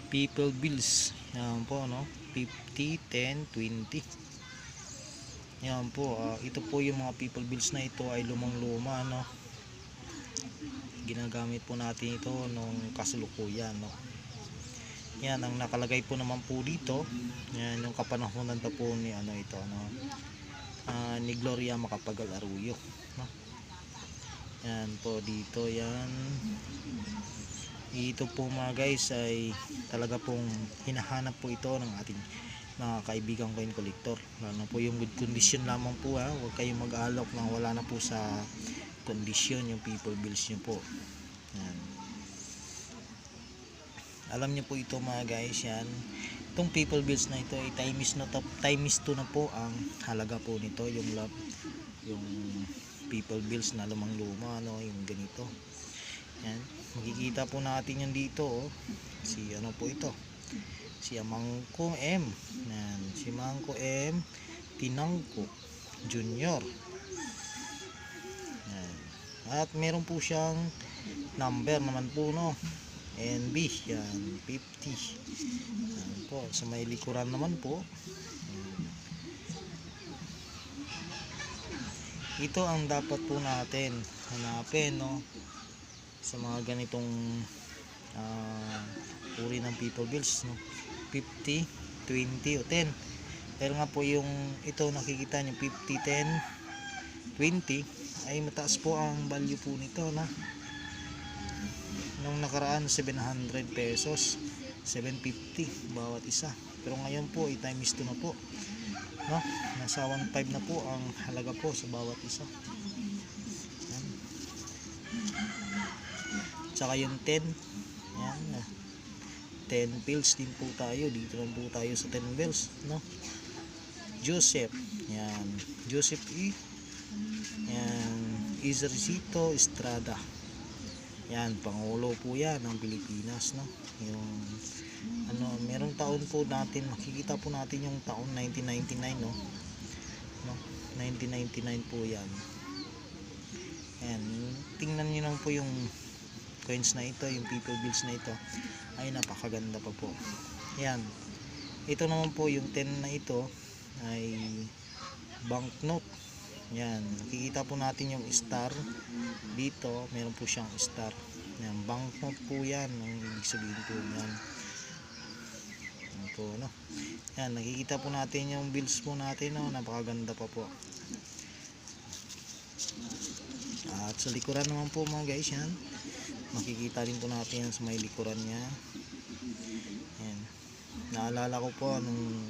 People bills. Yan po, no? 50, 10, 20. Yan po, ito po yung mga people bills na ito ay lumang-luma, no? Ginagamit po natin ito nung kasalukuyan, no? Yan, ang nakalagay po naman po dito, yan yung kapanahunan pa po ni ito, no? Ni Gloria Macapagal Arroyo, no? Yan po dito, yan. Ito po mga guys ay talaga pong hinahanap po ito ng ating mga kaibigang coin collector. Lalo po yung good condition lamang po, ha. Huwag kayong mag-alok na wala na po sa condition yung people bills nyo po. Yan. Alam nyo po ito mga guys, yan. Itong people bills na ito ay times 2 na po ang halaga po nito. Yung people bills na lumang-luma, no? Yung ganito. Yan. Makikita po natin yan dito, oh. Si po ito, si Amangko M. Yan. Si Amangko M Tinangko Junior. Yan. At meron po siyang number naman po, no? NB, yan, 50. Yan po, sa may likuran naman po. Yan. Ito ang dapat po natin hanapin, no? Sa mga ganitong uri ng people bills, no? 50, 20 o 10. Pero nga po yung ito nakikita nyo 50, 10, 20 ay mataas po ang value po nito, na nung nakaraan 700 pesos, 750 bawat isa. Pero ngayon po ay times 2 na po, no? Nasa 1.5 na po ang halaga po sa bawat isa. Yan. Tsaka yung 10, yan, 10 bills din po tayo. Dito lang po tayo sa 10 bills, no? Joseph, yan, Joseph E. Yan, Izarcito Estrada. Yan, Pangulo po yan ng Pilipinas, no? Yung merong taon po natin, makikita po natin yung taon 1999, no? 1999 po yan. Yan, tingnan niyo lang po yung coins na ito, yung people bills na ito ay napakaganda pa po. Yan, ito naman po yung 10 na ito ay banknote. Yan, nakikita po natin yung star dito, meron po siyang star. Yan, banknote po yan, ang ibig sabihin po yan. Yan po, no? Yan, nakikita po natin yung bills po natin, no? Napakaganda pa po. At sa likuran naman po mga guys, yan, makikita din po natin yan sa may likuran nya. Yan, naalala ko po nung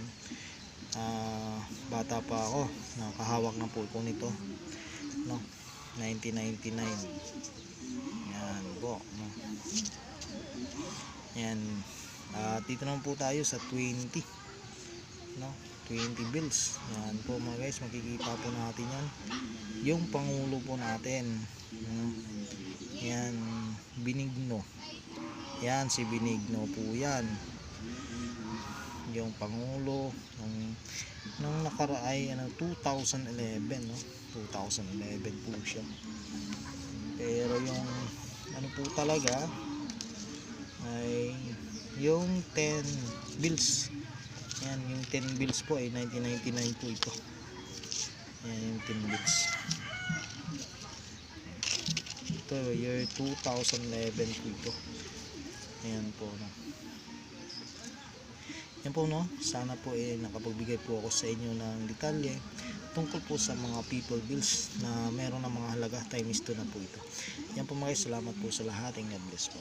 bata pa ako, nakahawak na po ako nito, no? 1999. Yan po, no? Yan. Dito naman po tayo sa 20, no? 20 bills. Yan po mga guys, makikita po natin yan, yung Pangulo po natin, no? Yan, Benigno. Yan, si Benigno po yan, yung Pangulo nung nakaraay 2011, no? 2011 po siya. Pero yung po talaga ay yung 10 bills. Yan, yung 10 bills po ay 1999 po ito. Yan yung 10 bills. Ito, year 2011 po ito. Ayan po, no? Yan po, no? Sana po nakapagbigay po ako sa inyo ng detalye tungkol po sa mga people bills na meron ng mga halaga times 2 na po ito. Yan po mga guys, salamat po sa lahat and God bless po.